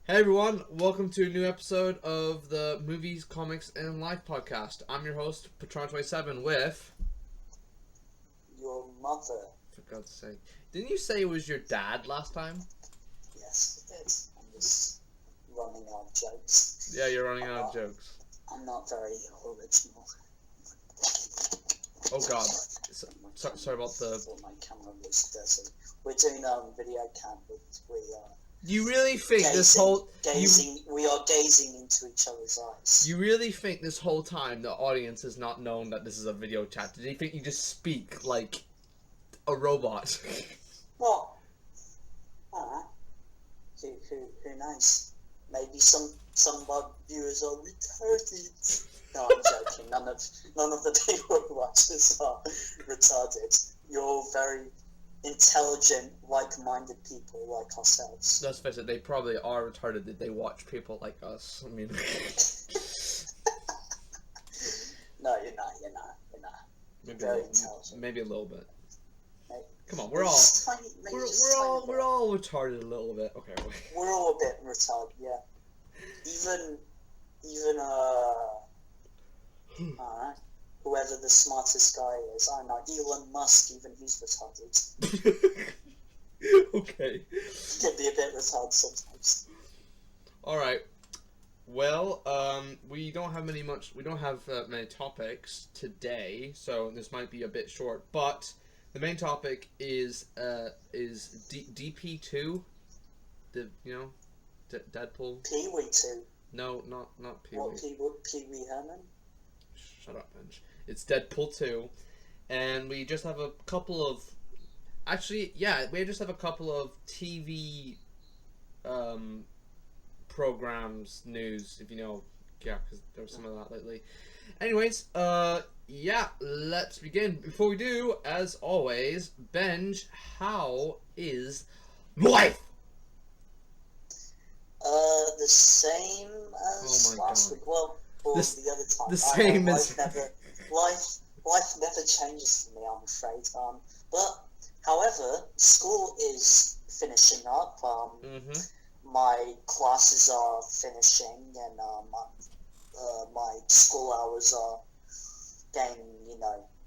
Hey everyone, welcome to a new episode of the Movies, Comics, and Life podcast. I'm your host, Patron27, with... Your mother. For God's sake. Didn't you say it was your dad last time? Yes, it is. I'm just running out of jokes. Yeah, you're running out of jokes. I'm not very original. Oh god. Sorry about the... My camera was dirty. We're doing video cam. You really think this whole... We are gazing into each other's eyes. You really think this whole time the audience has not known that this is a video chat? Did they think you just speak like a robot? Well, alright. Who knows? Maybe some of our viewers are retarded. No, I'm joking. None of the people who watch this are retarded. You're all very intelligent, like-minded people like ourselves. Let's face it, they probably are retarded that they watch people like us. I mean... No, you're not. Maybe very intelligent. Maybe a little bit. Maybe. Come on, we're all retarded a little bit. Okay. We're all a bit retarded, yeah. Even alright. Whoever the smartest guy is, I don't know, Elon Musk, even he's retarded. Okay. He can be a bit retarded sometimes. Alright. Well, we don't have many topics today, so this might be a bit short, but the main topic is DP2, Deadpool. Pee-wee 2. No, not Pee-wee. What, Pee-wee Herman? Shut up, Benj. It's Deadpool 2, and we just have a couple of... Actually, yeah, we just have a couple of TV programs, news, if you know, yeah, because there was some of that lately. Anyways, yeah, let's begin. Before we do, as always, Benj, how is life? The same as last week. Well, or the other time. The same as... Life never changes for me, I'm afraid. But, however, school is finishing up. My classes are finishing, and my school hours are getting,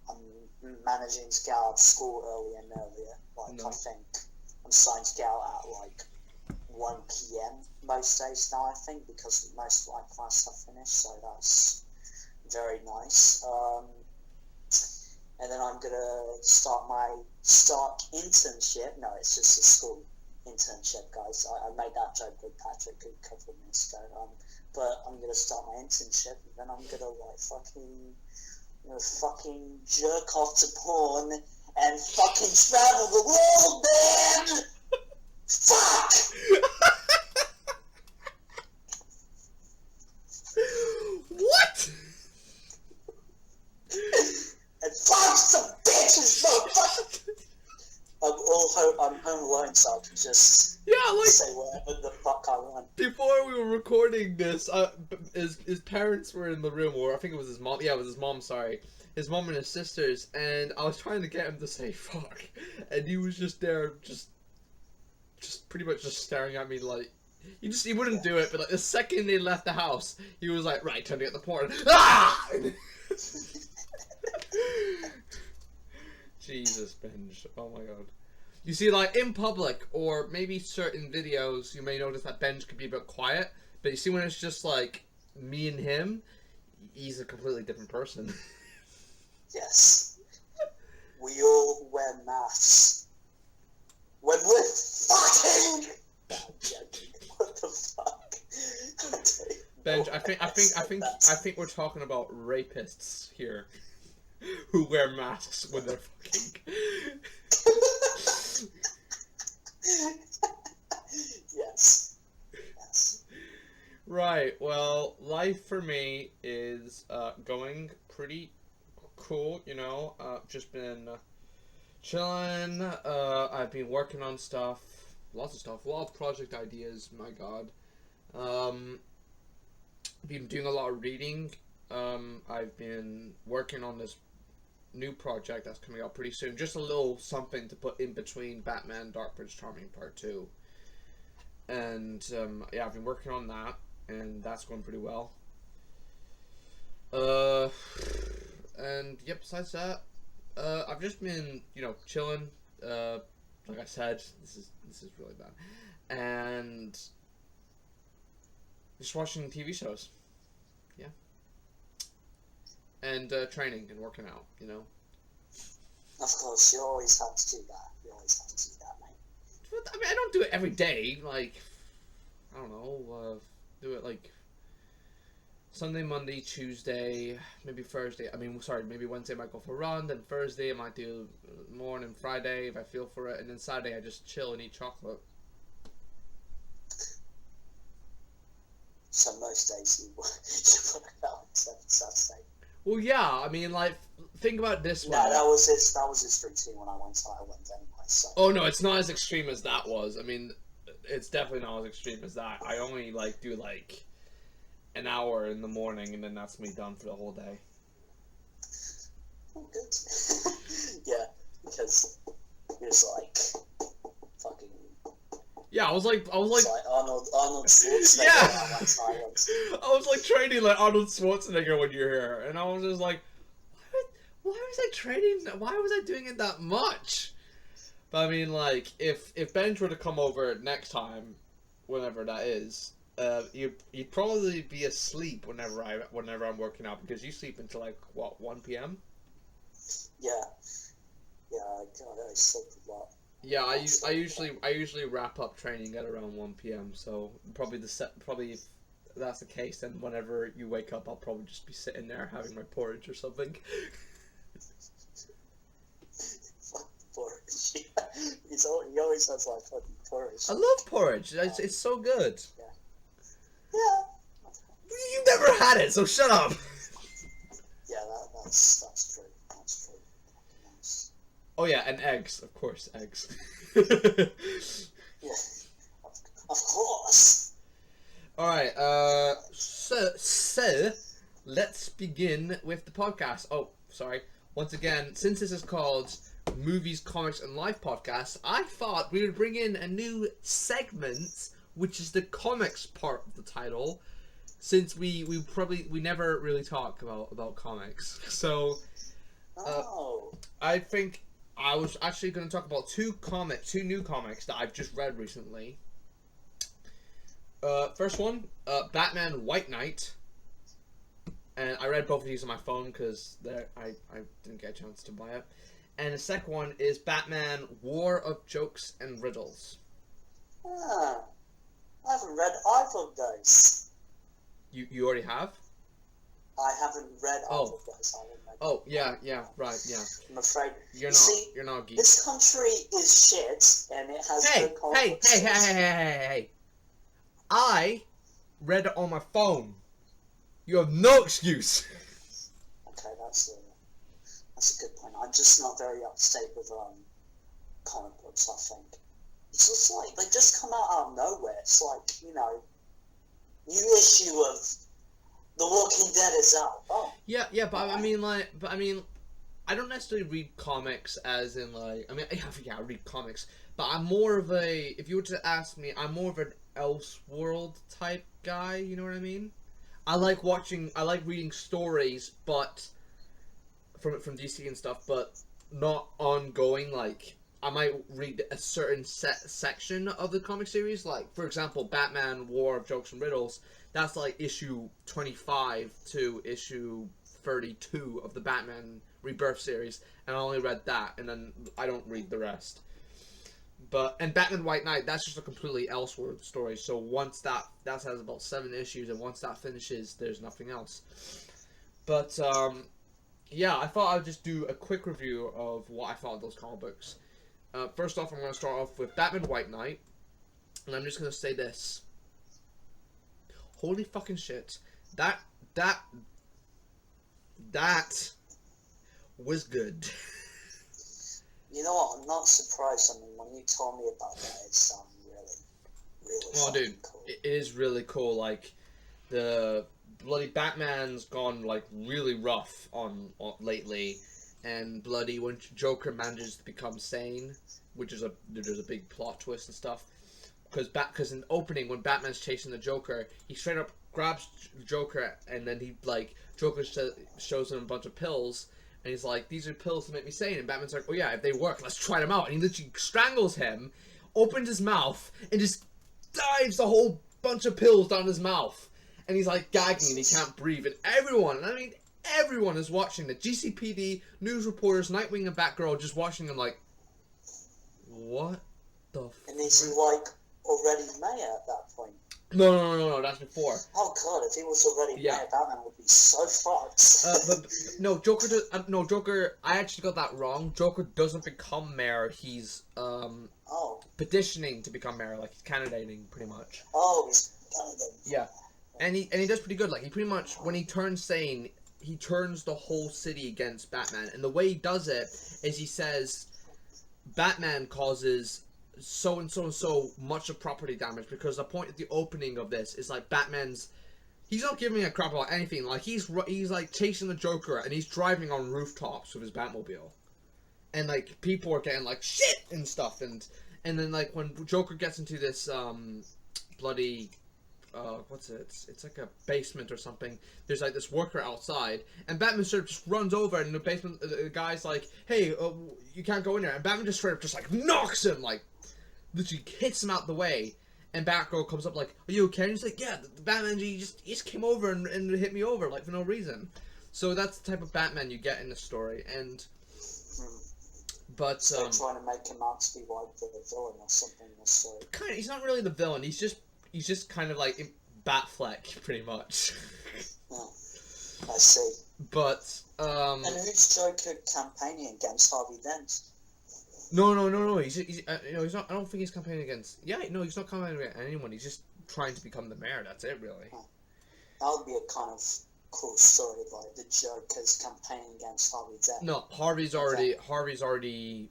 I'm managing to get out of school earlier and earlier. I think I'm starting to get out at, 1 p.m. most days now, I think, because most of my classes are finished, so that's very nice. And then I'm gonna start my internship. No, it's just a school internship, guys. I made that joke with Patrick a couple of minutes ago. But I'm gonna start my internship, and then I'm gonna fucking jerk off to porn and fucking travel the world, man. Fuck! What? And fuck some bitches, motherfucker! I'm home alone, so I can just say whatever the fuck I want. Before we were recording this, his parents were in the room, or I think it was his mom. Yeah, it was his mom, sorry. His mom and his sisters, and I was trying to get him to say fuck, and he was just there, just pretty much just staring at me like... He wouldn't do it, but like the second they left the house, he was like, right, time to get the porn. Ah! Jesus, Benj. Oh my god. You see, like, in public, or maybe certain videos, you may notice that Benj could be a bit quiet, but you see when it's just, like, me and him, he's a completely different person. Yes. We all wear masks. When we're fucking... What the fuck? Benj, I think we're talking about rapists here. Who wear masks when they're fucking. Yes. Right, well, life for me is going pretty cool, just been chilling, I've been working on stuff, lots of stuff, a lot of project ideas, my god. Been doing a lot of reading. I've been working on this new project that's coming out pretty soon. Just a little something to put in between Batman Dark Prince Charming Part 2. And yeah, I've been working on that, and that's going pretty well. And yep, besides that, I've just been, chilling. Like I said, this is really bad, and just watching TV shows. Yeah, and training and working out. Of course, you always have to do that. You always have to do that, mate. But, I mean, I don't do it every day. Like, I don't know, do it like Sunday, Monday, Tuesday, maybe Thursday. Maybe Wednesday I might go for a run. Then Thursday I might do more, and then Friday if I feel for it, and then Saturday I just chill and eat chocolate. So most days you work out except Saturday. Well, yeah. I mean, like, think about it this way. No, that was his routine when I went anyway. So. Oh no, it's not as extreme as that was. I mean, it's definitely not as extreme as that. I only do an hour in the morning, and then that's me done for the whole day. Oh, good. Yeah, because it was like fucking. Yeah, I was like Arnold Schwarzenegger. Yeah. I was like training like Arnold Schwarzenegger when you're here, and I was just like, why was I training? Why was I doing it that much? But I mean, like, if Benj were to come over next time, whenever that is, you'd probably be asleep whenever I'm working out, because you sleep until like what, 1 p.m. Yeah, I sleep a lot. Yeah, I usually wrap up training at around 1 p.m. So probably if that's the case, then whenever you wake up, I'll probably just be sitting there having my porridge or something. Porridge. He always has like fucking porridge. I love porridge. It's so good. Yeah. You never had it, so shut up. Yeah, that's true. That's true. Nice. Oh yeah, and eggs, of course, eggs. Yeah, of course. All right. So let's begin with the podcast. Oh, sorry. Once again, since this is called Movies, Comics, and Life Podcast, I thought we would bring in a new segment, which is the comics part of the title, since we never really talk about comics. So I think I was actually going to talk about two new comics that I've just read recently. First one, Batman White Knight, and I read both of these on my phone because I didn't get a chance to buy it. And the second one is Batman War of Jokes and Riddles. I haven't read either of those. You already have? I haven't read either of those. Oh, yeah, right, yeah. I'm afraid. You're not a geek. This country is shit, and it has good comics. Hey. I read it on my phone. You have no excuse. Okay, that's a good point. I'm just not very up to date with comic books, I think. It's just like, they just come out of nowhere. It's like, new issue of The Walking Dead is out. Oh. Yeah, but I mean, I don't necessarily read comics as in I read comics, but I'm more of if you were to ask me, I'm more of an Elseworld type guy, you know what I mean? I like reading stories, but from DC and stuff, but not ongoing. Like, I might read a certain section of the comic series, like, for example, Batman War of Jokes and Riddles. That's like issue 25 to issue 32 of the Batman Rebirth series, and I only read that, and then I don't read the rest. And Batman White Knight, that's just a completely Elseworld story, so once that has about 7 issues, and once that finishes, there's nothing else. But, yeah, I thought I'd just do a quick review of what I thought of those comic books. First off, I'm going to start off with Batman White Knight, and I'm just going to say this. Holy fucking shit. That was good. You know what? I'm not surprised. I mean, when you told me about that, it sounded really dude, cool. It is really cool. Like, the bloody Batman's gone like really rough on lately, and bloody when Joker manages to become sane, which is there's a big plot twist and stuff. because in the opening when Batman's chasing the Joker, he straight up grabs Joker and then he like Joker shows him a bunch of pills and he's like, these are pills to make me sane, and Batman's like, oh yeah, if they work, let's try them out, and he literally strangles him, opens his mouth and just dives a whole bunch of pills down his mouth, and he's like gagging and he can't breathe, and everyone is watching, the GCPD, news reporters, Nightwing and Batgirl just watching him like, what the And is he like already mayor at that point? No, that's before. Oh god, if he was already mayor, Batman would be so fucked. But no, Joker, I actually got that wrong. Joker doesn't become mayor, he's petitioning to become mayor, like he's candidating pretty much. Oh, he's candidating. Yeah. And he does pretty good, like he pretty much, when he turns sane, he turns the whole city against Batman, and the way he does it is he says Batman causes so and so and so much of property damage, because the point at the opening of this is like he's not giving a crap about anything, like he's like chasing the Joker and he's driving on rooftops with his Batmobile, and like people are getting like shit and stuff, and then like when Joker gets into this bloody what's it? It's like a basement or something. There's like this worker outside, and Batman sort of just runs over, and in the basement, the guy's like, "Hey, you can't go in there." And Batman just straight up just like knocks him, like literally hits him out the way. And Batgirl comes up like, "Are you okay?" And he's like, "Yeah, the Batman he just came over and hit me over like for no reason." So that's the type of Batman you get in the story, and but they're trying to make him out to be like the villain or something in the story. Kind of, he's not really the villain. He's just kind of like Batfleck, pretty much. Oh, I see. But and who's Joker campaigning against? Harvey Dent? No. He's not. I don't think he's campaigning against. Yeah, no, he's not campaigning against anyone. He's just trying to become the mayor. That's it, really. Oh. That would be a kind of cool story, like the Joker's campaigning against Harvey Dent. No, Harvey's already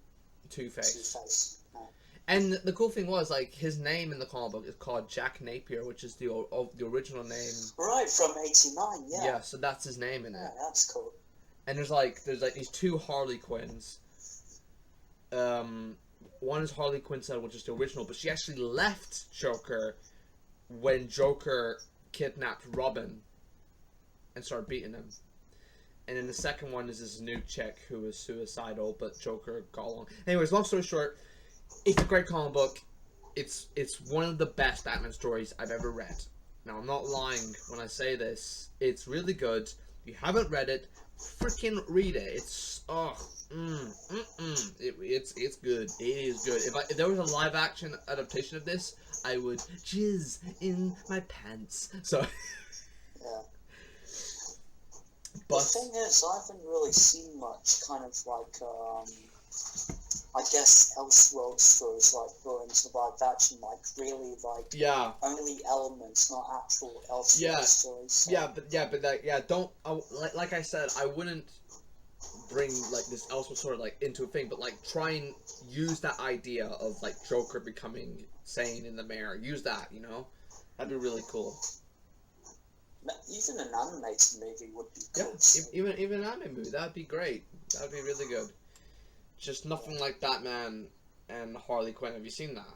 Two-Face. Two-Face. Oh. And the cool thing was, like, his name in the comic book is called Jack Napier, which is the original name. Right, from '89. Yeah. Yeah, so that's his name in it. Yeah, that's cool. And there's like these two Harley Quinns. One is Harley Quinn, which is the original, but she actually left Joker when Joker kidnapped Robin and started beating him. And then the second one is this new chick who is suicidal, but Joker got along. Anyways, long story short, it's a great comic book. It's one of the best Batman stories I've ever read. Now, I'm not lying when I say this. It's really good. If you haven't read it, freaking read it. It's it's good. It is good. If there was a live action adaptation of this, I would jizz in my pants. So yeah. But the thing is, I haven't really seen much kind of like I guess Elseworld stories like brought into live action, like really like only elements, not actual Elseworld stories. So. Don't like I said, I wouldn't bring like this Elseworld story like into a thing, but like try and use that idea of like Joker becoming sane in the mirror. Use that, you know, that'd be really cool. Even an animated movie would be cool. Yeah, even an anime movie, that'd be great. That'd be really good. Just nothing like Batman and Harley Quinn. Have you seen that?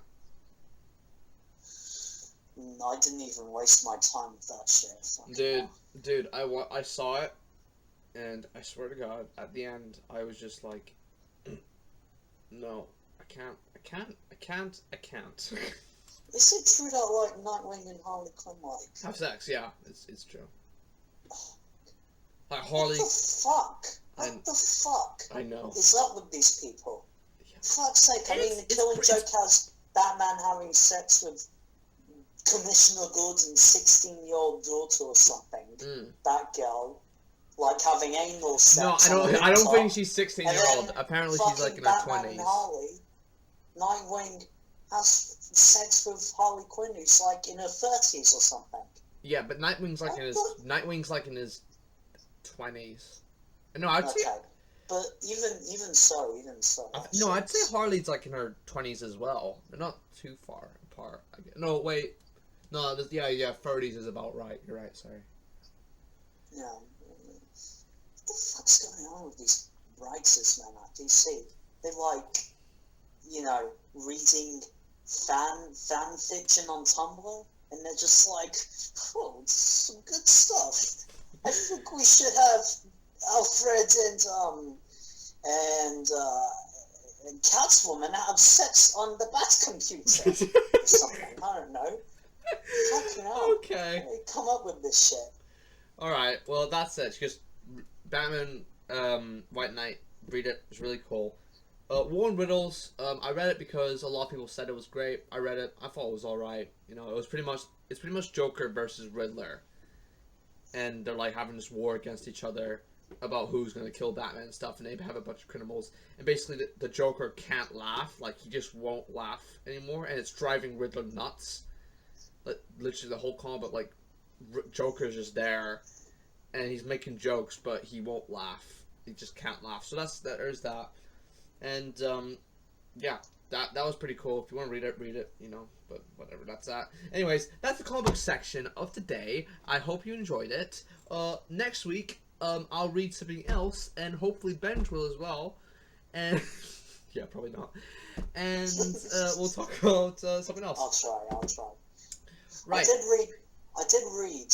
No, I didn't even waste my time with that shit. Dude, I saw it, and I swear to God, at the end, I was just like, no, I can't. Is it true that like Nightwing and Harley Quinn like have sex? Yeah, it's true. Like Harley. What the fuck? What the fuck? I know. Is up with these people? Yeah. For fuck's sake! I mean, the Killing Joke has Batman having sex with Commissioner Gordon's 16-year-old daughter or something. That girl, like having anal sex. No, I don't think she's 16-year-old. Apparently, she's like in her 20s. And Harley, Nightwing has sex with Harley Quinn, who's like in her 30s or something. Yeah, but Nightwing's like in his 20s. No, I'd say. But even so. No, I'd say Harley's like in her 20s as well. They're not too far apart. No, wait. No, 30s is about right. You're right. Sorry. Yeah. What the fuck's going on with these writers, man, at DC? They're like, reading fan fiction on Tumblr, and they're just like, oh, it's some good stuff. I think we should have Alfred and Catwoman have sex on the Bat computer or something. I don't know. Fucking hell. Okay. They come up with this shit. Alright, well, that's it. Because Batman White Knight, read it. It's really cool. Warren Riddles, I read it because a lot of people said it was great. I read it. I thought it was alright. You know, it's pretty much Joker versus Riddler. And they're like having this war against each other about who's going to kill Batman and stuff, and they have a bunch of criminals, and basically the Joker can't laugh, like he just won't laugh anymore, and it's driving Riddler nuts. Like, literally the whole comic, like Joker's just there, and he's making jokes, but he won't laugh. He just can't laugh. So there's that, and yeah, that was pretty cool. If you want to read it, you know. But whatever, that's that. Anyways, that's the comic book section of today. I hope you enjoyed it. Next week, I'll read something else, and hopefully Benj will as well. And yeah, probably not. And we'll talk about something else. I'll try. Right. I did read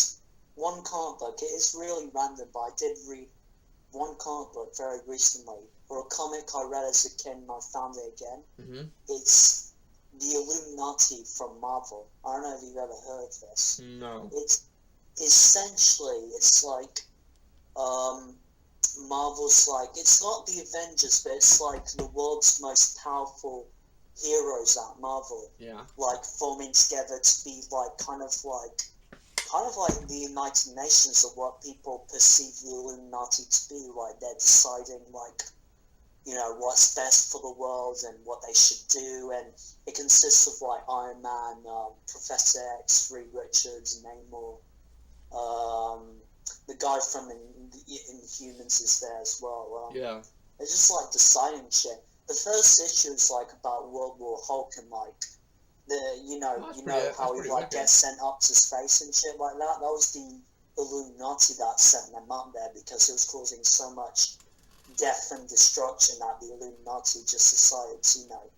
one comic book. It is really random, but I did read one comic book very recently, or a comic I read as a kid and I found it again. Mm-hmm. It's the Illuminati from Marvel. I don't know if you've ever heard of this. No. It's essentially, it's like Marvel's like, it's not the Avengers, but it's like the world's most powerful heroes at Marvel. Yeah. Like forming together to be like kind of like the United Nations of what people perceive the Illuminati to be. Like they're deciding like, you know, what's best for the world and what they should do, and it consists of like Iron Man, Professor X, Reed Richards, Namor, the guy from Inhumans is there as well. Yeah. It's just like deciding shit. The first issue is like about World War Hulk and like how he like gets sent up to space and shit like that. That was the Illuminati that sent them up there because it was causing so much death and destruction that the Illuminati just decided to, you know,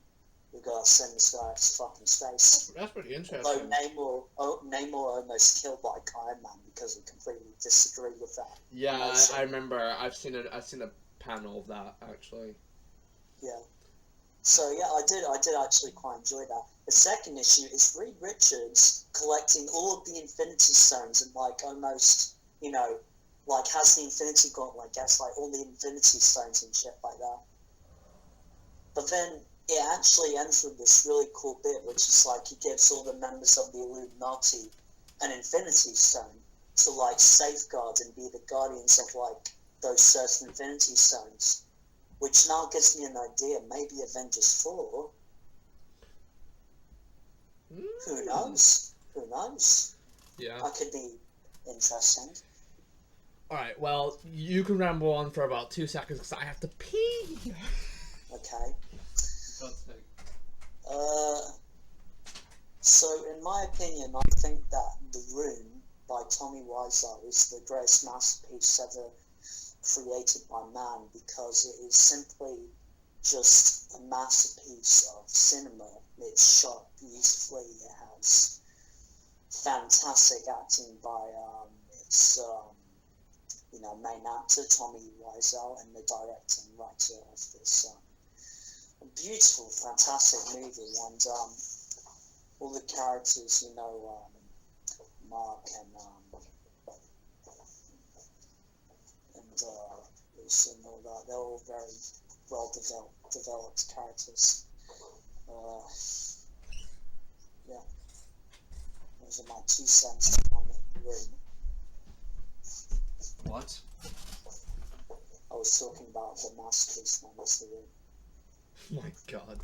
we gotta send this guy to fucking space. That's pretty interesting. Although Namor almost killed like Iron Man because he completely disagreed with that. Yeah, I remember. I've seen a panel of that actually. Yeah. So yeah, I did actually quite enjoy that. The second issue is Reed Richards collecting all of the Infinity Stones and like almost, you know, like has the Infinity Gauntlet, gets like all the Infinity Stones and shit like that. But then it actually ends with this really cool bit, which is like he gives all the members of the Illuminati an Infinity Stone to like safeguard and be the guardians of like those certain Infinity Stones. Which now gives me an idea, maybe Avengers 4. Who knows? Who knows? Yeah. That could be interesting. Alright, well, you can ramble on for about 2 seconds because I have to pee. Okay. So, in my opinion, I think that The Room by Tommy Wiseau is the greatest masterpiece ever created by man, because it is simply just a masterpiece of cinema. It's shot beautifully. It has fantastic acting by its main actor Tommy Wiseau and the director and writer of this beautiful, fantastic movie, and all the characters, you know, Mark and Lucy and all that, they're all very well developed characters. Yeah, those are my 2 cents on The Room. What? I was talking about the masterpiece known as The Room. My God.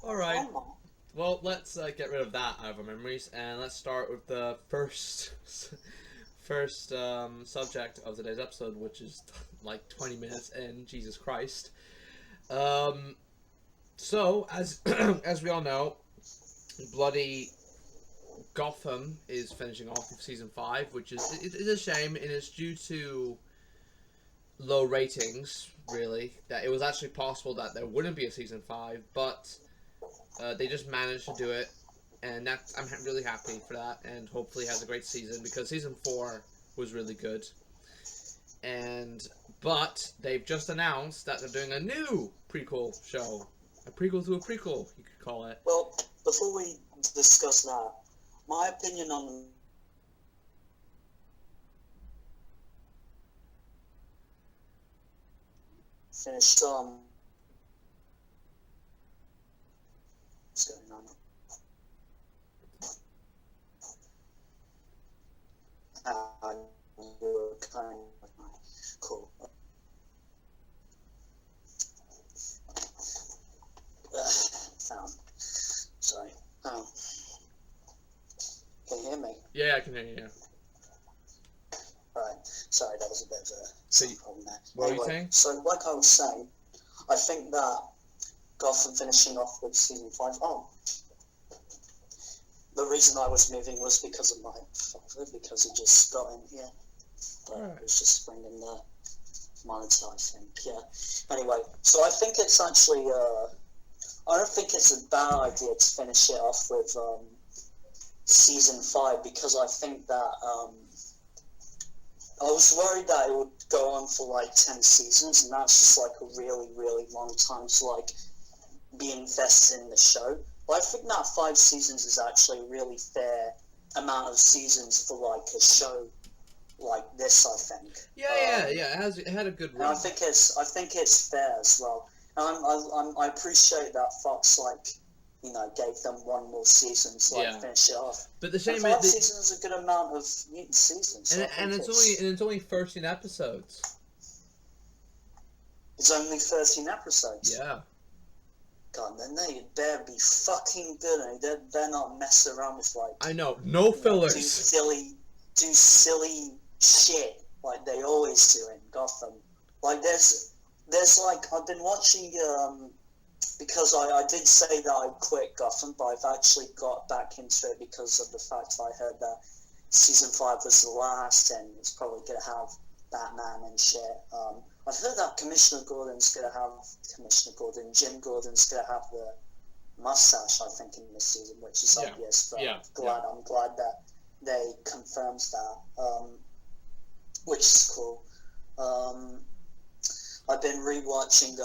Alright. Well, let's get rid of that out of our memories, and let's start with the first subject of today's episode, which is like 20 minutes in. Jesus Christ. So, as as we all know, bloody Gotham is finishing off with season 5, which is a shame, and it's due to low ratings, really. That it was actually possible that there wouldn't be a season 5, but they just managed to do it, and I'm really happy for that, and hopefully has a great season, because season 4 was really good. But they've just announced that they're doing a new prequel show. A prequel to a prequel, you could call it. Well, before we discuss that, my opinion on finished what's going on? You're kind of cool. Sorry. Can you hear me? Yeah, I can hear you. Right. Sorry, that was a bit of a problem there. What were you saying? So, like I was saying, I think that Gotham finishing off with season 5. Oh, the reason I was moving was because of my father, because he just got in here. But it was just bringing the monitor, I think. Yeah. Anyway, so I think it's actually. I don't think it's a bad idea to finish it off with season 5, because I think that I was worried that it would go on for like 10 seasons, and that's just like a really, really long time to like be invested in the show. But I think that 5 seasons is actually a really fair amount of seasons for like a show like this, I think. Yeah. It had a good run. And I think it's fair as well. And I appreciate that Fox gave them one more season to finish it off. But the same 5 seasons is a good amount of mutant seasons. So and it's only 13 episodes. It's only 13 episodes. Yeah. God, then they better be fucking good, and they better not mess around with I know, no fillers. Do silly shit like they always do in Gotham. Like there's like I've been watching because I did say that I quit Gotham, but I've actually got back into it because of the fact I heard that season 5 was the last, and it's probably gonna have Batman and shit. I've heard that Jim Gordon's gonna have the mustache, I think, in this season, which is obvious, but I'm glad that they confirmed that, which is cool. I've been rewatching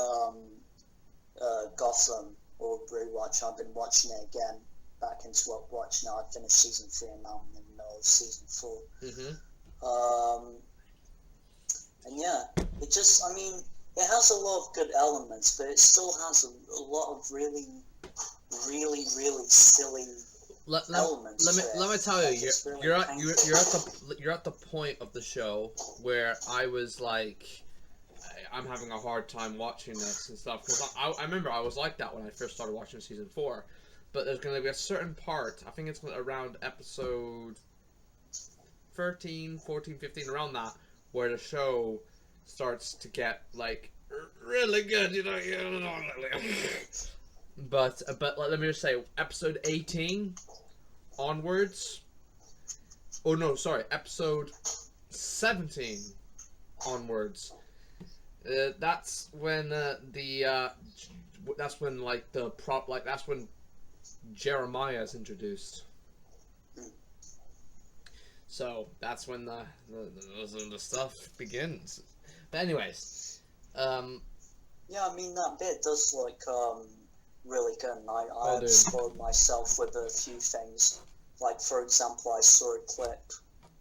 Gotham, I've been watching it again, back into watching it. I finished season 3 and now I'm in the middle of season 4. Mm-hmm. And yeah, it has a lot of good elements, but it still has a lot of really, really, really silly elements. Let me tell you, you're at the point of the show where I was like, I'm having a hard time watching this and stuff, because I remember I was like that when I first started watching season 4, but there's going to be a certain part, I think it's around episode 13, 14, 15, around that, where the show starts to get like really good, but let me just say, episode 18 onwards, episode 17 onwards, that's when that's when Jeremiah is introduced. So that's when the stuff begins. But anyways, that bit does look really good, and I spoiled myself with a few things. Like, for example, I saw a clip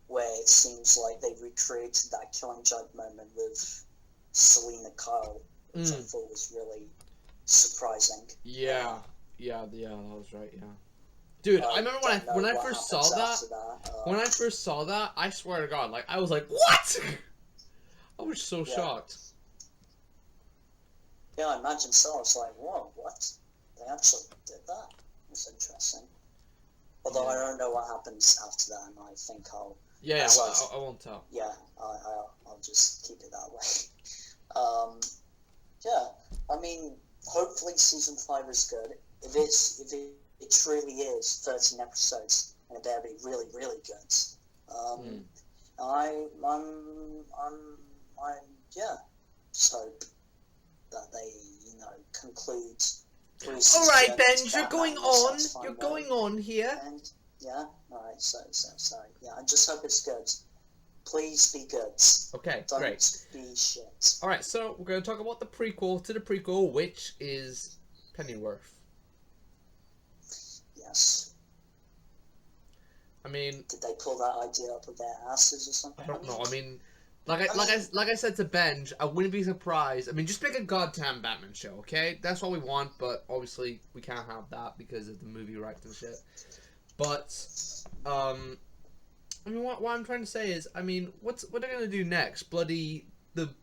where it seems like they recreated that Killing Joke moment with Selena Kyle, which I thought was really surprising. Yeah, that was right. Yeah. Dude, I remember when I first saw that. When I first saw that, I swear to God, like, I was like, what? I was so shocked. Yeah, I imagine so. I was like, whoa, what? They actually did that? That's interesting. Although I don't know what happens after that, and I think I'll... Yeah, I won't tell. Yeah, I'll just keep it that way. Hopefully season 5 is good. If it truly is 13 episodes, and it better be really, really good. I'm yeah, just hope that they, conclude. All right, Ben, you're Batman going in a on. satisfying You're way. going on here. And yeah, all right. So yeah, I just hope it's good. Please be good. Okay, Don't great. be shit. All right, so we're going to talk about the prequel to the prequel, which is Pennyworth. Yes. I mean, Did they pull that idea up of their asses or something? I don't know. I mean, like I said to Benj, I wouldn't be surprised. I mean, just make a goddamn Batman show, okay? That's what we want, but obviously we can't have that because of the movie rights and shit. But, I mean, what I'm trying to say is, I mean, what are they gonna do next? Bloody the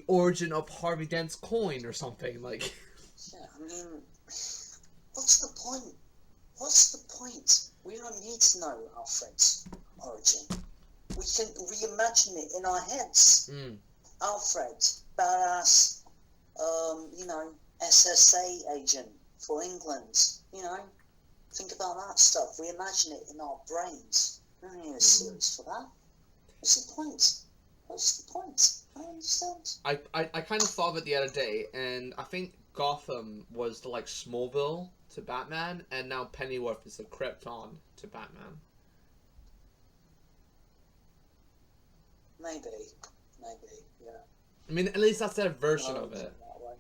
origin of Harvey Dent's coin or something like. Yeah, I mean, what's the point? What's the point? We don't need to know Alfred's origin. We can reimagine it in our heads. Alfred, badass, SSA agent for England. Think about that stuff. Reimagine it in our brains. We don't need a series for that. What's the point? What's the point? I don't understand. I kind of thought of it the other day, and I think Gotham was like Smallville to Batman, and now Pennyworth is the Krypton to Batman. Maybe, yeah. I mean, at least that's their version of it. That way.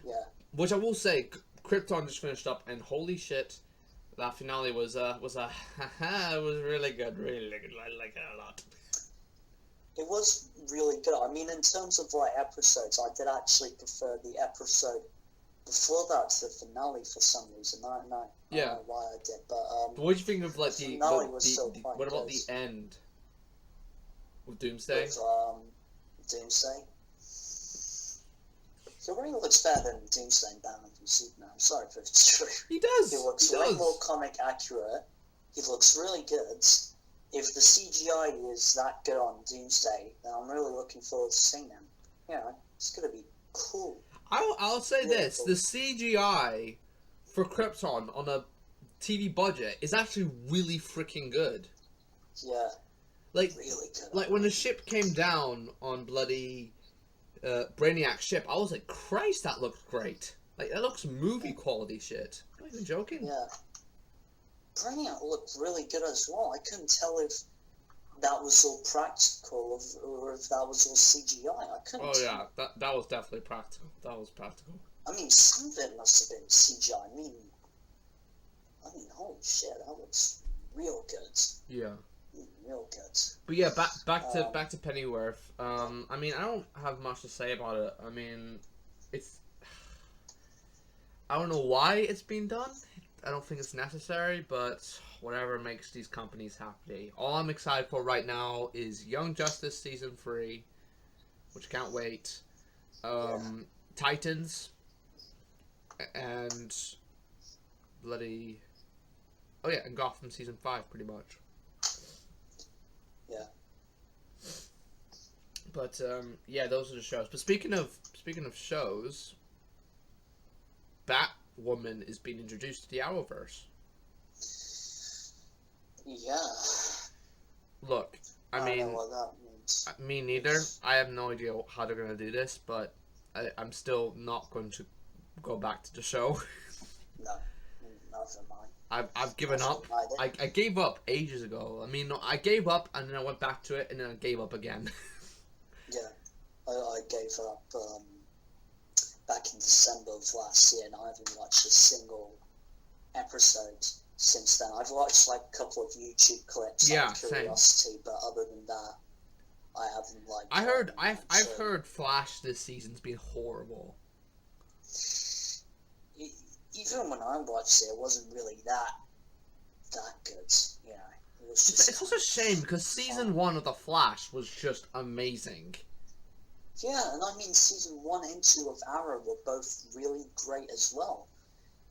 Yeah. Which I will say, Krypton just finished up, and holy shit, that finale was it was really good, really good. I like it a lot. It was really good. I mean, in terms of episodes, I did actually prefer the episode before that to the finale for some reason. I don't know why I did, but what do you think of the finale was still quite what about good. the end with Doomsday? With Doomsday. He really looks better than Doomsday in Batman v Superman. I'm sorry if it's true. He does. He looks way more comic accurate. He looks really good. If the CGI is that good on Doomsday, then I'm really looking forward to seeing him. It's gonna be cool. I'll say really this: cool. the CGI for Krypton on a TV budget is actually really freaking good. Yeah. Like, really good. Like when the ship came down on bloody Brainiac's ship, I was like, Christ, that looks great. Like, that looks movie quality shit. I'm not even joking. Yeah. Brainiac looked really good as well. I couldn't tell if that was all practical or if that was all CGI. I couldn't tell. Yeah, that was definitely practical. That was practical. I mean, some of it must have been CGI. I mean, holy shit, that looks real good. Yeah. Real good. But yeah, back to Pennyworth. I mean, I don't have much to say about it. I mean, I don't know why it's being done. I don't think it's necessary, but whatever makes these companies happy. All I'm excited for right now is Young Justice Season 3, which can't wait. Titans, and bloody... Oh yeah, and Gotham Season 5, pretty much. Yeah. But, yeah, those are the shows. But speaking of shows, Batwoman is being introduced to the Arrowverse. Yeah. Look, I mean, don't know what that means. me neither. I have no idea how they're going to do this, but I'm still not going to go back to the show. No, neither am I. I've given up. I gave up ages ago. I mean, I gave up, and then I went back to it, and then I gave up again. Yeah. I gave up back in December of last year, and I haven't watched a single episode since then. I've watched like a couple of YouTube clips out of curiosity, but other than that, I haven't I've heard Flash this season's been horrible. Even when I watched it, it wasn't really that good. You know, it was just. It's such a shame because season 1 of The Flash was just amazing. Yeah, and I mean, season 1 and 2 of Arrow were both really great as well,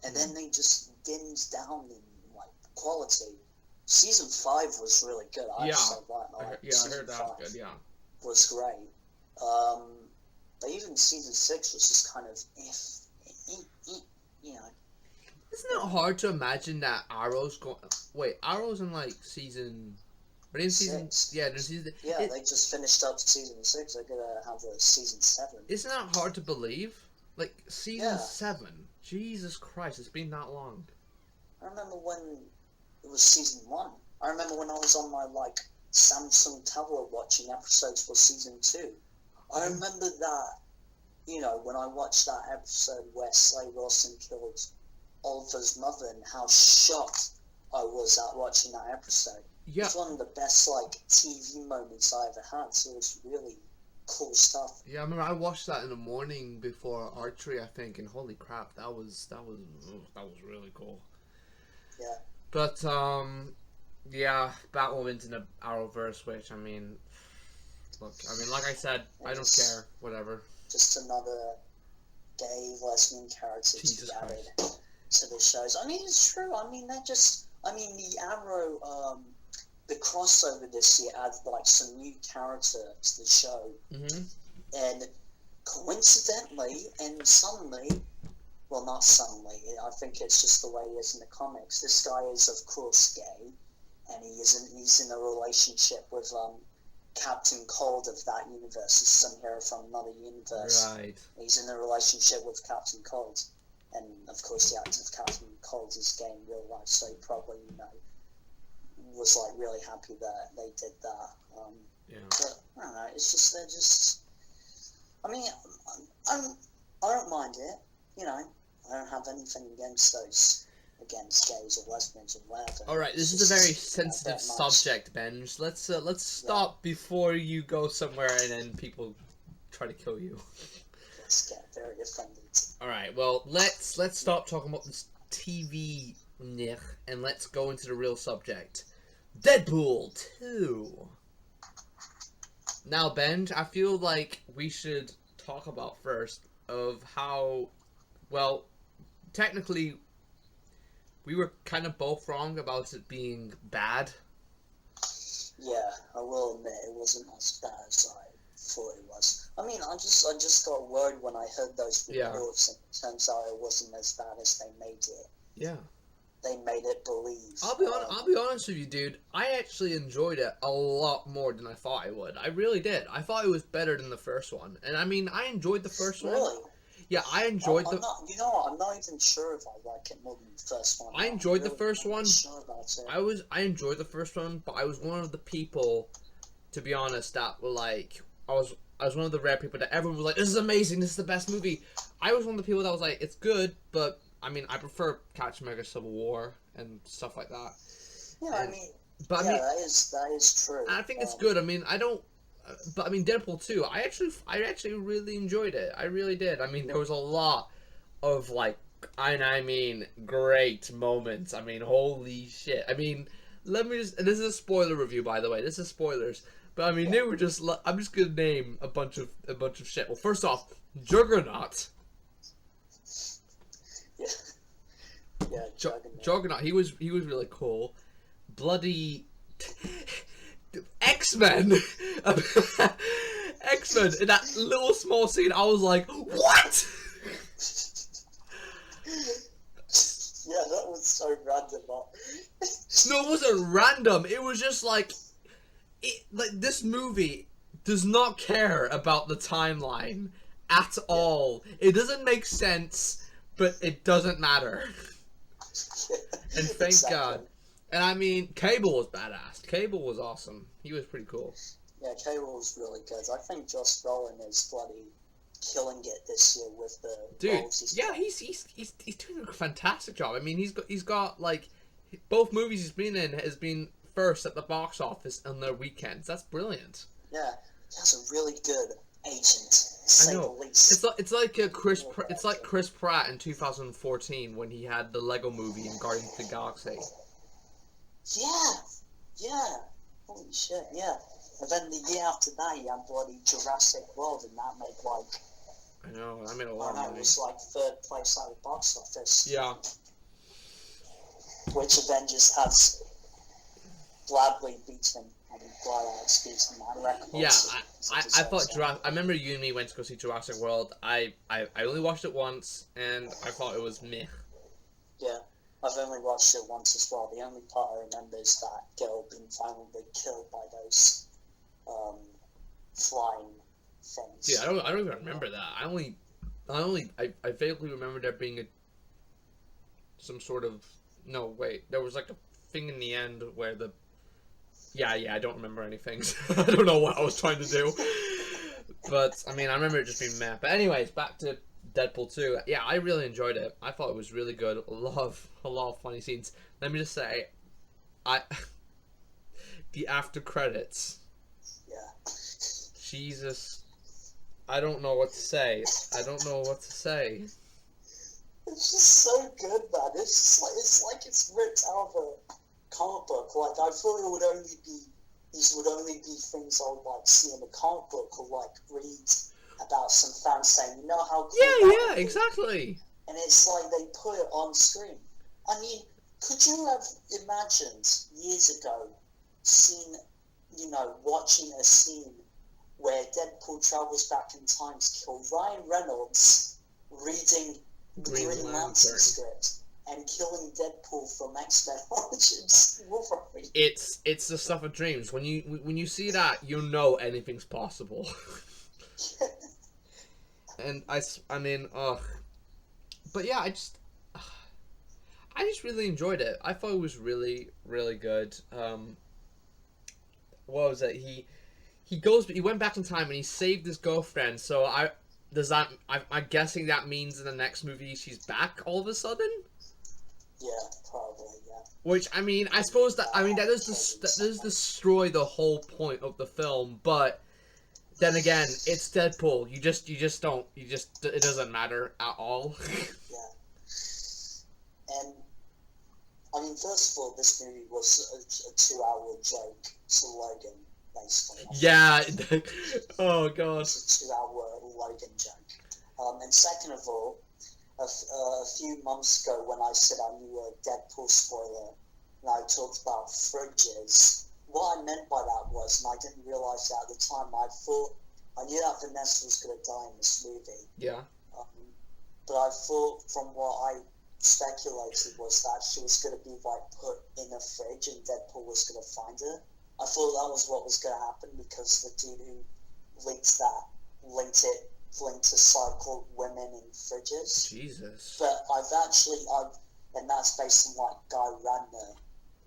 and then they just dimmed down in like quality. Season 5 was really good. I heard that was good. Yeah, was great. But even season 6 was just kind of you know. Isn't it hard to imagine that Arrow's in like season? But in season, 6. yeah, there's season. Yeah, they just finished up season 6. They're gonna have a season 7. Isn't that hard to believe? Like season Yeah. 7. Jesus Christ, it's been that long. I remember when it was season 1. I remember when I was on my like Samsung tablet watching episodes for season 2. I remember that, you know, when I watched that episode where Slade Wilson killed Oliver's mother and how shocked I was at watching that episode. Yeah. It's one of the best like TV moments I ever had. So it was really cool stuff. Yeah, I remember I watched that in the morning before archery, I think, and holy crap, that was really cool. Yeah. But yeah, Batwoman's in the Arrowverse, which I mean, look, I mean, like I said, I don't care, whatever. Just another gay lesbian character to be added to the shows. I mean, it's true. I mean, they're just. I mean, the Arrow, the crossover this year adds like some new character to the show, and coincidentally and suddenly, well, not suddenly. I think it's just the way he is in the comics. This guy is, of course, gay, and he's in a relationship with Captain Cold of that universe. Is some hero from another universe. Right. He's in a relationship with Captain Cold, and of course, the actor of Captain Cold is gay in real life, so he probably, you know, was like really happy that they did that. Yeah. But I don't know. It's just they're just. I mean, I don't mind it. You know, I don't have anything against gays or lesbians or whatever. All right, this is a very sensitive subject, Benj. Let's stop before you go somewhere and then people try to kill you. Let's get very offended. All right, well, let's stop talking about this TV and let's go into the real subject. Deadpool 2. Now, Benj, I feel like we should talk about first of how, well, technically, we were kind of both wrong about it being bad. Yeah, I will admit it wasn't as bad as I thought it was. I mean, I just got worried when I heard those reports, and it turns out it wasn't as bad as they made it. Yeah. They made it believe. I'll be honest with you, dude. I actually enjoyed it a lot more than I thought I would. I really did. I thought it was better than the first one. And I mean, I enjoyed the first one. Really? Yeah, I enjoyed I'm not even sure if I like it more than the first one. I enjoyed the first one. Sure about it. I enjoyed the first one, but I was one of the people, to be honest, that were like, I was one of the rare people that everyone was like, this is amazing, this is the best movie. I was one of the people that was like, it's good, but I mean, I prefer Captain America: Civil War and stuff like that. Yeah, and, I mean, that is true. I think it's good. I mean, but I mean, Deadpool 2, I actually really enjoyed it. I really did. I mean, there was a lot of like, I mean, great moments. I mean, holy shit. I mean, this is a spoiler review, by the way. This is spoilers. But I mean, they were just, I'm just gonna name a bunch of shit. Well, first off, Juggernaut. Yeah, Juggernaut. He was really cool. Bloody X-Men. X-Men. In that little small scene, I was like, what? Yeah, that was so random. No, it wasn't random. It was just like, this movie does not care about the timeline at all. It doesn't make sense, but it doesn't matter. And thank God. And I mean, Cable was badass. Cable was awesome. He was pretty cool. Yeah, Cable was really good. I think Josh Brolin is bloody killing it this year with the roles he's doing a fantastic job. I mean, he's got like both movies he's been in has been first at the box office on their weekends. That's brilliant. Yeah, he has a really good agent. I know. It's like Chris Pratt in 2014 when he had the Lego Movie in Guardians of the Galaxy. Yeah. Holy shit, yeah. And then the year after that, he had bloody Jurassic World, and that made like. I know. I made a lot of money. It was like third place out of the box office. Yeah. Which Avengers has gladly beaten. I mean, gladly beaten that record. Yeah, I thought Jurassic. I remember you and me went to go see Jurassic World. I only watched it once, and I thought it was meh. Yeah. I've only watched it once as well. The only part I remember is that girl being finally killed by those flying things. See, I don't even remember that. I vaguely remember there being some sort of, no, wait, there was like a thing in the end where the, yeah, I don't remember anything. I don't know what I was trying to do. But, I mean, I remember it just being meh. But anyways, back to Deadpool 2. Yeah, I really enjoyed it. I thought it was really good. A lot of funny scenes. Let me just say, I the after credits. Yeah. Jesus. I don't know what to say. I don't know what to say. It's just so good, man. It's like it's ripped out of a comic book. Like, I thought it would only be, these would only be things I would like see in a comic book or like read about some fans saying, you know how cool Yeah, exactly. And it's like they put it on screen. I mean, could you have imagined years ago watching a scene where Deadpool travels back in time to kill Ryan Reynolds reading the Green Lantern script and killing Deadpool from X-Men Origins Wolverine? It's the stuff of dreams. When you see that, you know anything's possible. And I mean, but yeah, I just really enjoyed it. I thought it was really, really good. What was it? He went back in time and he saved his girlfriend. So I'm guessing that means in the next movie she's back all of a sudden. Yeah, probably. Yeah. Which, I mean, I suppose that does destroy the whole point of the film, but then again, it's Deadpool. You just don't. It doesn't matter at all. Yeah. And I mean, first of all, this movie was a 2-hour joke to Logan, basically. Yeah. Oh god. It's a 2-hour Logan joke. And second of all, a few months ago when I said I knew a Deadpool spoiler, and I talked about fridges, what I meant by that was, and I didn't realise that at the time, I knew that Vanessa was going to die in this movie. Yeah. But I thought, from what I speculated, was that she was going to be like put in a fridge and Deadpool was going to find her. I thought that was what was going to happen because the dude who linked to cycle women in fridges. Jesus. But and that's based on like Guy Radner,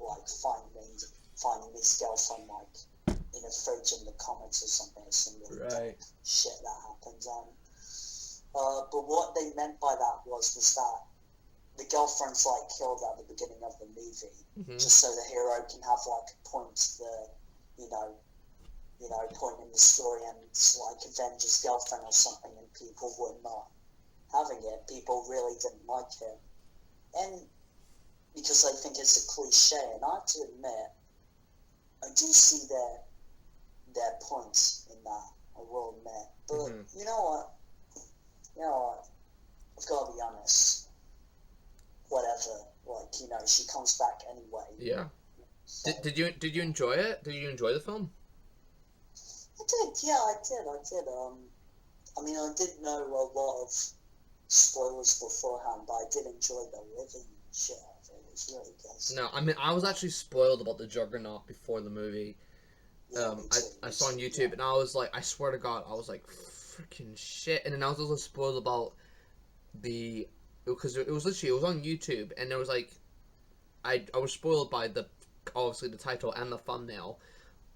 like finding his girlfriend like in a fridge in the comics or something, or some really right. shit that happens. But what they meant by that was that the girlfriend's like killed at the beginning of the movie, just so the hero can have like a point point in the story and like avenge his girlfriend or something, and people were not having it. People really didn't like it, and because they think it's a cliche. And I have to admit, I do see their points in that. I will admit, but you know what? I've got to be honest. Whatever, she comes back anyway. Yeah. So, did you enjoy it? Did you enjoy the film? I did. Yeah, I did. I mean, I did know a lot of spoilers beforehand, but I did enjoy the living shit out of it. It was really good. No, I mean, I was actually spoiled about the Juggernaut before the movie. Yeah, I saw on YouTube, and I was like, I swear to God, I was like, freaking shit. And then I was also spoiled about because it was on YouTube, and there was like, I was spoiled by obviously the title and the thumbnail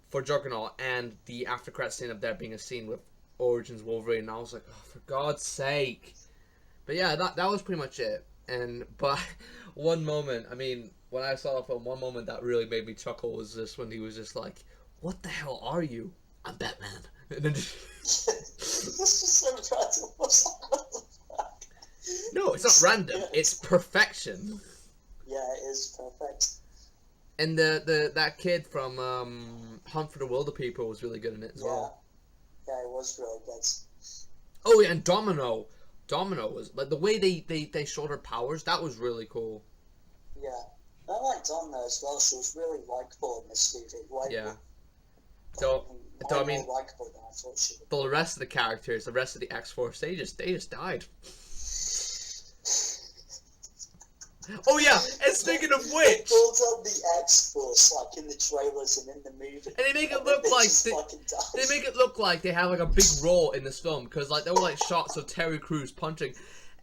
for Juggernaut, and the after credit scene of there being a scene with Origins Wolverine, and I was like, oh, for God's sake. But yeah, that was pretty much it. But one moment, I mean, when I saw the film, one moment that really made me chuckle was just when he was just like, what the hell are you? I'm Batman. And then this is so random. No, it's not random. It's perfection. Yeah, it is perfect. And that kid from Hunt for the Wilder People was really good in it as well. Yeah, it was really good. Oh yeah, and Domino was like the way they showed her powers. That was really cool. Yeah, I liked Domino as well. She was really likable in this movie. So I mean, more likable than I thought she would. But the rest of the characters, the rest of the X-Force, they just died. Oh yeah, and speaking of They which, build up the X-Force like in the trailers and in the movie. and they make it And then look they like just fucking die. they make it look like they have like a big role in this film because like there were like shots of Terry Crews punching,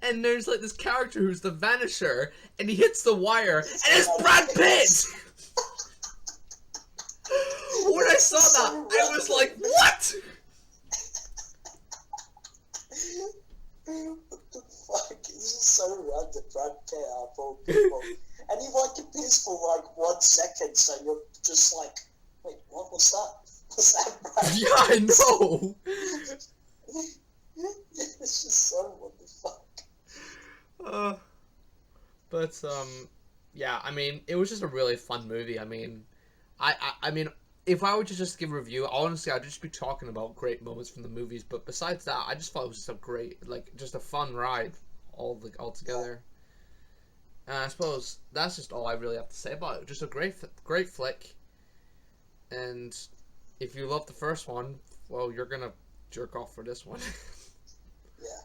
and there's like this character who's the Vanisher, and he hits the wire, and it's Brad Pitt. When I saw that, I was like, what? What the fuck? It's just so random, Brad Pitt out of all people. And he like appears for like 1 second, so you're just like, wait, what was that? Was that Brad Pitt? Yeah, I know. It's just so, what the fuck? But yeah, I mean, it was just a really fun movie. I mean, I mean, if I were to just give a review, honestly, I'd just be talking about great moments from the movies. But besides that, I just thought it was just a great, like, just a fun ride, all together. And I suppose that's just all I really have to say about it. Just a great flick. And if you love the first one, well, you're gonna jerk off for this one. Yeah.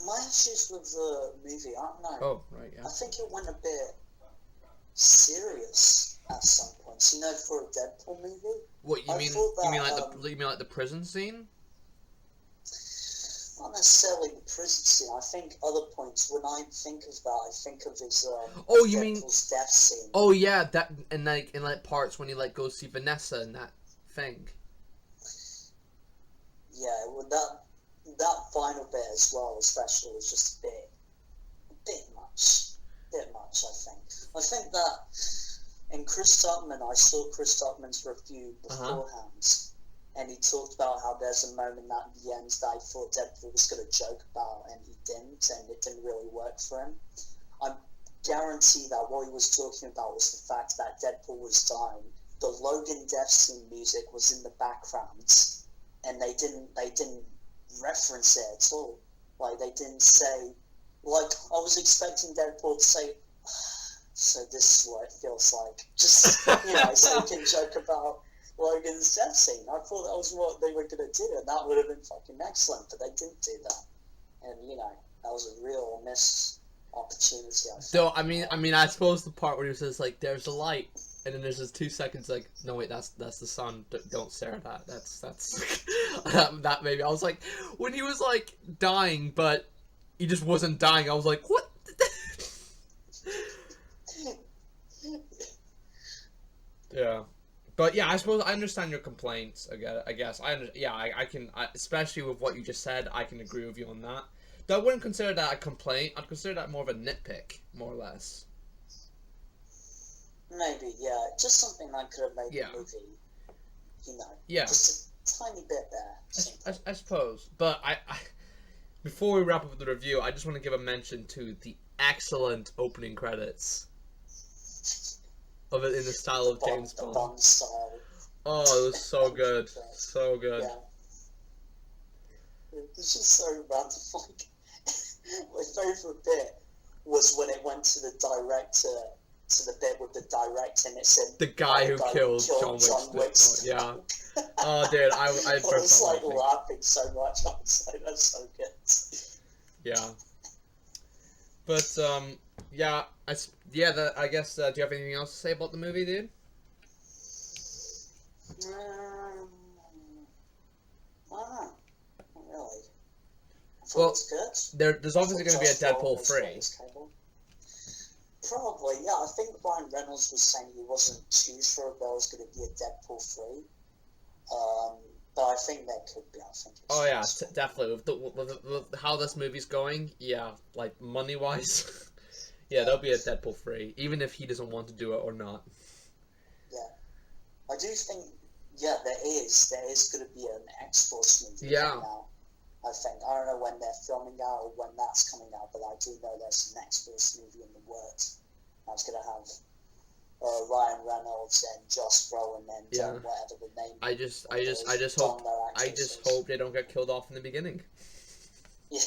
My issues with the movie, I don't know. Oh, right, yeah. I think it went a bit serious at some points. You know, for a Deadpool movie. What you I mean? thought that, You mean like the prison scene? Not necessarily the prison scene. I think other points. When I think of that, I think of his Oh, you mean Deadpool's death scene. Oh yeah, that and like in like parts when he like goes see Vanessa and that thing. Yeah, well, that final bit as well, especially, was just a bit much, I think that in Chris Tuckman, I saw Chris Tuckman's review beforehand, and he talked about how there's a moment at the end that I thought Deadpool was going to joke about, and he didn't, and it didn't really work for him. I guarantee that what he was talking about was the fact that Deadpool was dying. The Logan death scene music was in the background, and they didn't reference it at all. Like, they didn't say, like, I was expecting Deadpool to say, so this is what it feels like. Just, you know, so he can joke about Logan's death scene. I thought that was what they were going to do, and that would have been fucking excellent, but they didn't do that. And, you know, that was a real missed opportunity, I think. So, I mean, I suppose the part where he says, like, there's a light, and then there's just 2 seconds, like, no, wait, that's the sun, don't stare at that, that's, that maybe, I was like, when he was, like, dying, but he just wasn't dying, I was like, what? Yeah. But yeah, I suppose I understand your complaints. I guess I can, especially with what you just said, I can agree with you on that. Though I wouldn't consider that a complaint. I'd consider that more of a nitpick, more or less. Maybe, yeah, just something that could have made the movie, you know, just a tiny bit there. I suppose, but I before we wrap up the review, I just want to give a mention to the excellent opening credits of it in the style of James Bond. Bond style. Oh, it was so good. So good. Yeah. It's just so random. Like, my favourite bit was when it went to the director, to the bit with the director, and it said the guy who killed John Wick. Yeah. Oh, dude, I was like laughing so much. I was like, that's so good. Yeah. But yeah, I guess. Do you have anything else to say about the movie, dude? Not really. Well, it's good. There's obviously going to be a Deadpool 3. Probably, yeah. I think Ryan Reynolds was saying he wasn't too sure if there was going to be a Deadpool 3. But I think there could be. I think. Oh yeah, definitely. With how this movie's going, yeah, like money wise, yeah, there'll be a Deadpool 3, even if he doesn't want to do it or not. Yeah, I do think. Yeah, there is going to be an X-Force movie. Yeah. Now. I think I don't know when they're filming out or when that's coming out, but I do know there's an X-Force movie in the works. That's going to have Ryan Reynolds and Josh Brolin and whatever the name. I just hope they don't get killed off in the beginning. Yeah.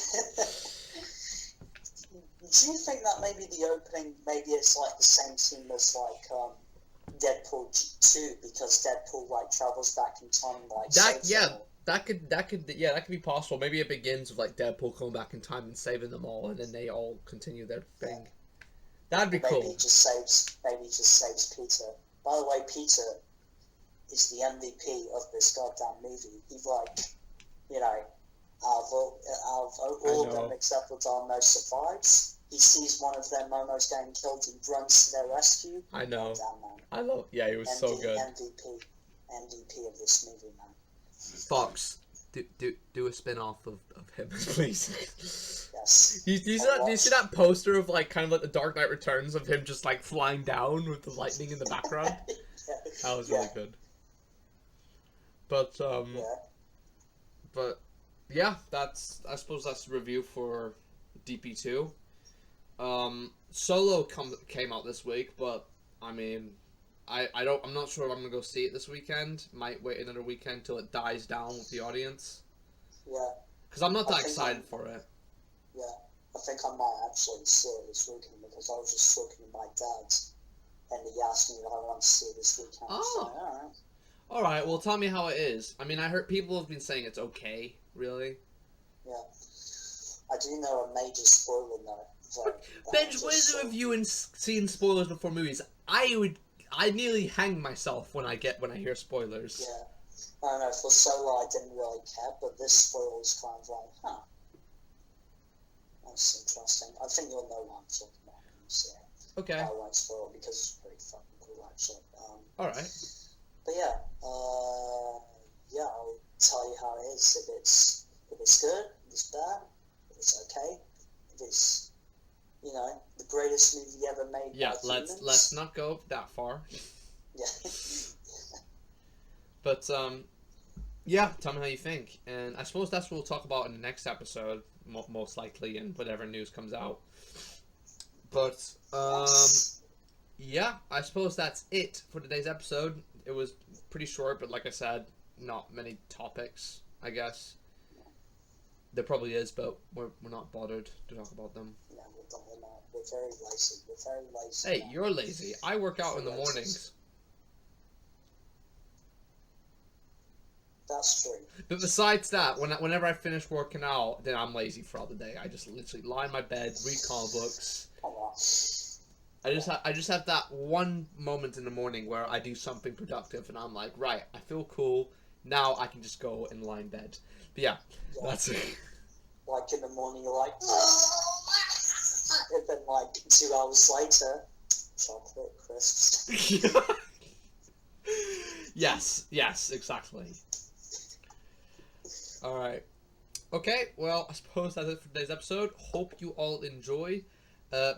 Do you think that maybe the opening, maybe it's like the same scene as like Deadpool 2, because Deadpool like travels back in time like that that could be possible. Maybe it begins with like Deadpool coming back in time and saving them all, and then they all continue their thing. That'd be cool. Maybe he just saves Peter. By the way, Peter is the MVP of this goddamn movie. He's like, you know, out of all of them except for Darno survives. He sees one of them almost getting killed and runs to their rescue. I know. Goddamn, man. I love. Yeah, he was so good. MVP of this movie, man. Fox, do a spin-off of him, please. Yes. Do you see that poster of like kind of like the Dark Knight Returns of him just like flying down with the lightning in the background? That was really good. But yeah, I suppose that's the review for DP2. Solo came out this week, but I mean, I'm not sure if I'm gonna go see it this weekend. Might wait another weekend till it dies down with the audience. Yeah. Because I'm not that excited for it. Yeah, I think I might actually see it this weekend because I was just talking to my dad, and he asked me if I want to see it this weekend. Oh. So, all right. Well, tell me how it is. I mean, I heard people have been saying it's okay. Really? Yeah. I do know a major spoiler though. Benj, what is it with you and seeing spoilers before movies? I nearly hang myself when I hear spoilers. Yeah. I don't know, for Solo I didn't really care, but this spoiler was kind of like, huh. That's interesting. I think you'll know what I'm talking about when you see it. Okay. I won't spoil it because it's pretty fucking cool actually. Alright. But yeah, I'll tell you how it is. If it's good, if it's bad, if it's okay, if it's, you know, the greatest movie ever made. Yeah, by humans. let's not go that far. Yeah. But yeah, tell me how you think, and I suppose that's what we'll talk about in the next episode, most likely, and whatever news comes out. But yeah, I suppose that's it for today's episode. It was pretty short, but like I said, not many topics, I guess. There probably is, but we're not bothered to talk about them. Yeah, we're not. We're very lazy. We're very lazy. Hey, you're lazy. I work out in the mornings. That's true. But besides that, whenever I finish working out, then I'm lazy for all the day. I just literally lie in my bed, read comic books. Oh, wow. I just have that one moment in the morning where I do something productive, and I'm like, right, I feel cool. Now I can just go and lie in bed. But yeah, that's it. Like in the morning, you're like, and then like 2 hours later, chocolate crisps. Yes, exactly. Alright. Okay, well, I suppose that's it for today's episode. Hope you all enjoy.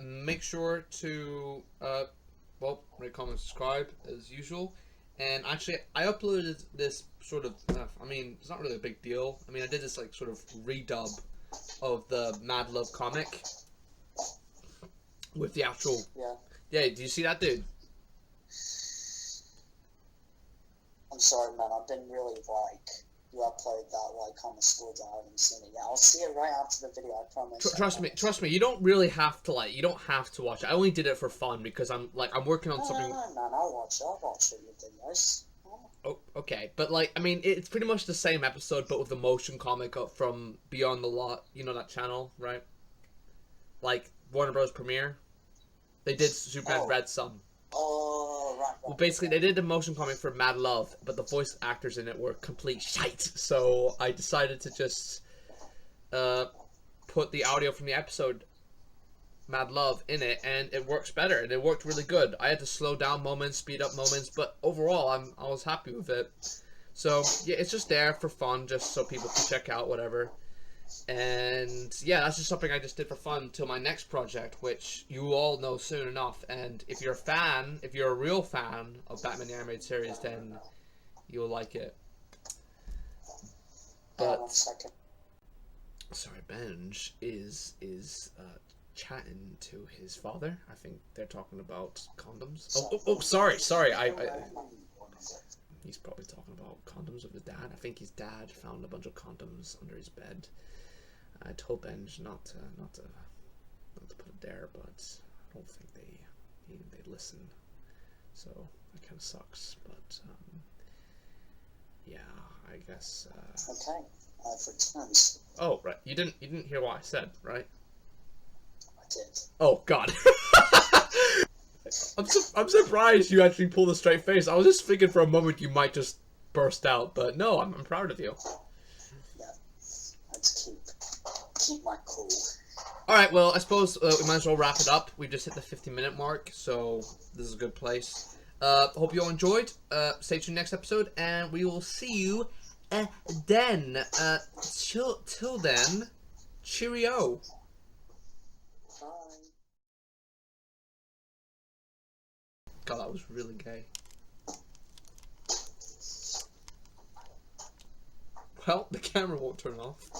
Make sure to, rate, comment, subscribe, as usual. And actually, I uploaded this sort of, I mean, it's not really a big deal. I mean, I did this, like, sort of redub of the Mad Love comic. With the actual... Yeah, do you see that, dude? I'm sorry, man. I've been really, like... You upload that, like, on the school that I haven't seen it yet. I'll see it right after the video, I promise. Trust me, you don't really have to, like, you don't have to watch it. I only did it for fun because I'm working on something... No, man, I'll watch it with the videos. Oh, okay. But, like, I mean, it's pretty much the same episode, but with the motion comic up from Beyond the Lot. You know that channel, right? Like, Warner Bros. Premiere. They did Superman Red Sun. Oh, right. Well, basically, they did the motion comic for Mad Love, but the voice actors in it were complete shite. So I decided to just put the audio from the episode Mad Love in it, and it works better, and it worked really good. I had to slow down moments, speed up moments, but overall, I was happy with it. So yeah, it's just there for fun, just so people can check out whatever. And yeah, that's just something I just did for fun until my next project, which you all know soon enough. And if you're a fan, if you're a real fan of Batman the Animated Series, then you'll like it. But 1 second. sorry, Benj is chatting to his father. I think they're talking about condoms. Sorry. I he's probably talking about condoms with his dad. I think his dad found a bunch of condoms under his bed. I told Benj not to put it there, but I don't think they listen. So that kind of sucks. But Yeah, I guess. Okay, I've returned. Oh, right. You didn't hear what I said, right? I did. Oh God. I'm surprised you actually pulled a straight face. I was just thinking for a moment you might just burst out, but no, I'm proud of you. Yeah, let's keep my cool. All right, well, I suppose we might as well wrap it up. We just hit the 50-minute mark, so this is a good place. Hope you all enjoyed. Stay tuned next episode, and we will see you then. Till then, cheerio. Bye. God, that was really gay. Well, the camera won't turn off.